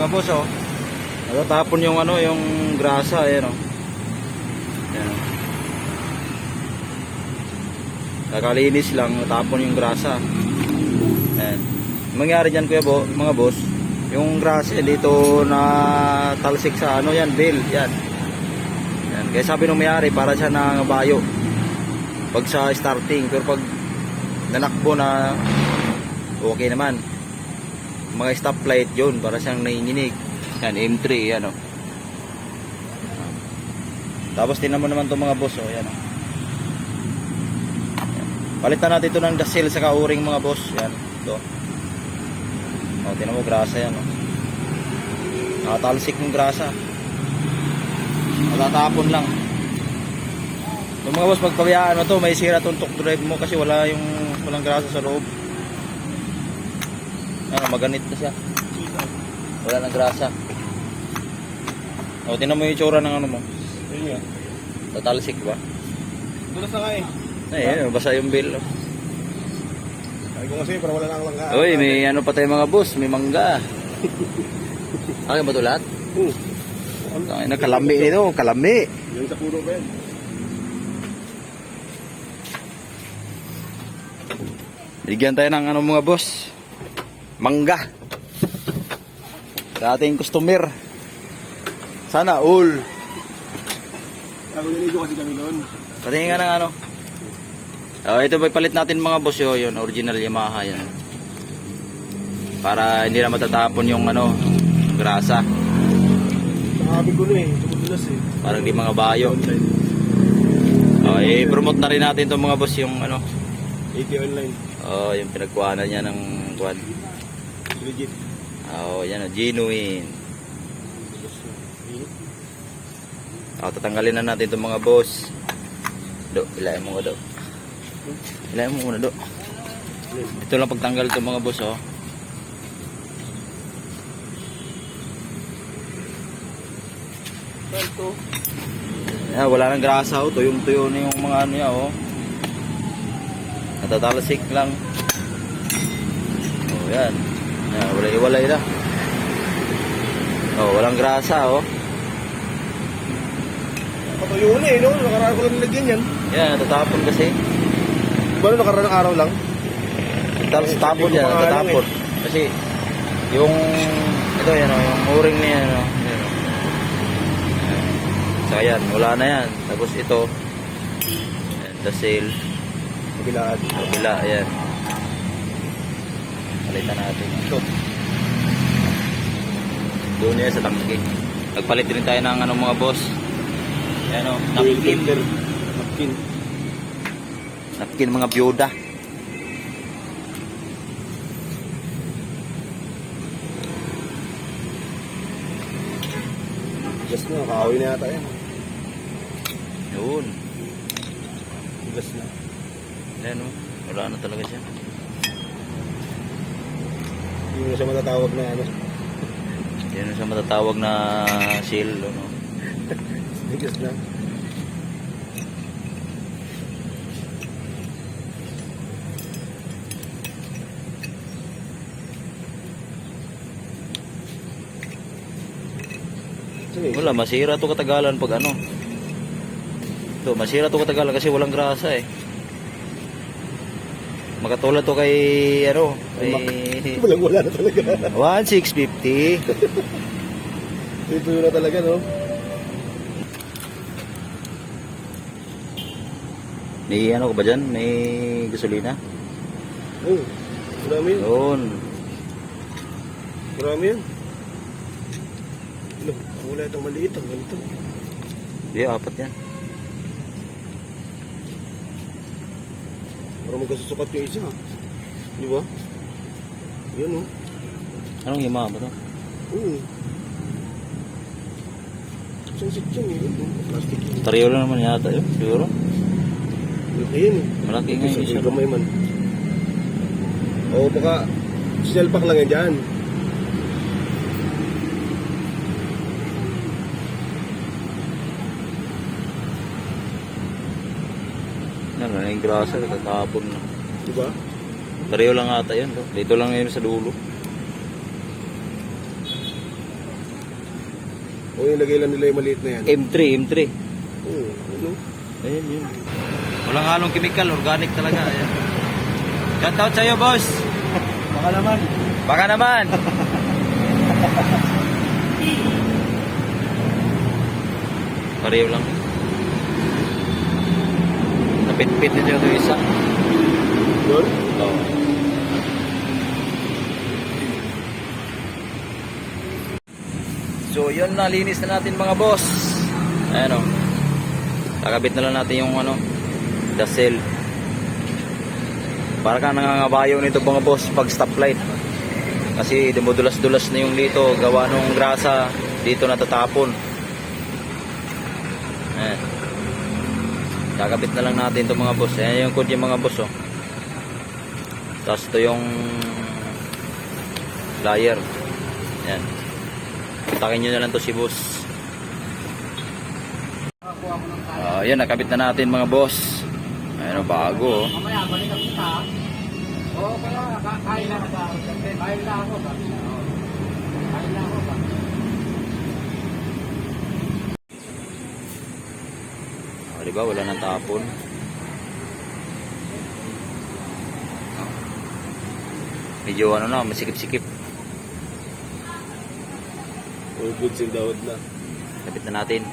mga boss, oh. Natatapon yung ano, yung grasa, ayan, oh. Ayan, oh. Nakalinis lang, natapon yung grasa. Ayan. Mangyari dyan, kuya mga boss, yung grasa dito na talsik sa ano yan, bill, yan. Yan. Kaya sabi nung mayari, para siya nangabayo pag sa starting, pero pag nanakbo na okay naman. Mga stoplight yun, para siyang nanginginig. Yan, M3, yan, o. Tapos tinan mo naman itong mga boss, o, yan, o. Palitan natin ito ng dasil sa kauring, mga boss, yan, ito. O, tinan mo, grasa yan, o. Nakatalsik ng grasa. Matatapon lang. Itong mga boss, pagpabayaan mo to, may sira itong torque drive mo kasi walang grasa sa loob. Ano, maganit na siya. Wala nang grasa. O, tinan mo yung itsura ng ano mo. Ayun yan. Tatalsik ba? Dulas na nga eh. Ay, basa yung bill. Oh. Sabi ko kasi para wala lang langga. Uy, may ano pa tayo mga boss, may mangga. Akin ba ito lahat? Ay, kalami nito, kalami. Yung sa puro ba yan? Bigyan tayo ng ano mga boss, mangga. Sa ating customer. Sana all. Ako niligo kasi kami doon. Patingin nga ng ano. Ito may palit natin mga boss, yun, original Yamaha yan. Para hindi na matatapon yung ano, grasa. Sabi ko na eh, tumudulas eh. Parang di mga bayo. I-promote na rin natin itong mga boss yung ano. 80 online. Yung pinagkuhanan niya ng kuhan. Legit. Yan, genuine. Tatanggalin na natin itong mga boss. Ilayin mo ka do. Ilayin mo muna do. Ito lang pagtanggal itong mga boss, oh. Wala nang grasa, oh. Tuyong-tuyo na yung mga ano niya, oh. Natatalasik lang. Yan. Walay-walay na. Walang grasa, oh. Patuyo na eh, no? Nakaraan ko lang nilagyan yan. Yan, natatapon kasi. Diba no, nakaraan ng araw lang? Tapon yan, natatapon. Kasi, yung, ito yan, oh, yung o-ring na yan, oh. Yan, oh. Saka yan, wala na yan. Tapos ito, yan, the sale. Kabila, yan. Palitan natin. Ito. Doon yan sa tangke. Nagpalit din tayo ng ano mga boss. Yan o, napkin. Napkin mga byuda. Gas na, kaawin na yata yan. Yun. Gas na. Yan o, wala na talaga siya. Hindi mo siya matatawag na ano. Yan na siya matatawag na seal. Ano. Gas na. Wala, masira to katagalan pag ano. Ito, masira to katagalan kasi walang grasa eh. Makatulad to kay ano, kay Wala na talaga. 1650. Ito yun na talaga, no? May ano ka ba dyan? May gasolina? Oo. Marami yun. Yun. Marami yun. Ano? Wala itong maliit. Ang ganito. Hindi, apat yan. Para magkasusukat yung isa. Di ba? Yan, no? Anong Yamaha ba to? Oo. Isang section eh. Plastic yun. Tariyo lang naman yata yun, siguro. Ayun eh. Malaki nga yung isa. Sa gamay man. O baka selpak lang yan dyan. Yan, ano yung grasa, natatapon na. Diba? Tariyo lang ata yan. Dito lang yun sa dulo. O yung lagay lang nila yung maliit na yan. M3, M3. Oo, ano? Ayan yun. Walang halong chemical, organic talaga. Ayan. Shout out sa'yo, boss. Baka naman. Baka naman. Pareho lang. Napit-pit nito yung isa. Yun? Oo. So yun, nalinis na natin mga boss. Ayan o. Kakabit na lang natin yung ano, dasel. Para ka nangangabayo nito mga boss pag stoplight. Kasi dumudulas-dulas na yung dito. Gawa nung grasa dito natatapon. Ayan. Kakabit na lang natin ito mga boss. Ayan yung code yung mga boss oh. Tapos ito yung plier. Ayan. Takin nyo na lang to si boss. Ayan, nakabit na natin mga boss. Ayan o, bago oh. Mamaya, balik ang kita. Oo, kaya kain lang ba? Kain lang ako ba? Kain lang ako ba? O, diba, wala nang tapon. Medyo ano na, masikip-sikip. All goods in the hood na. Kapit na natin.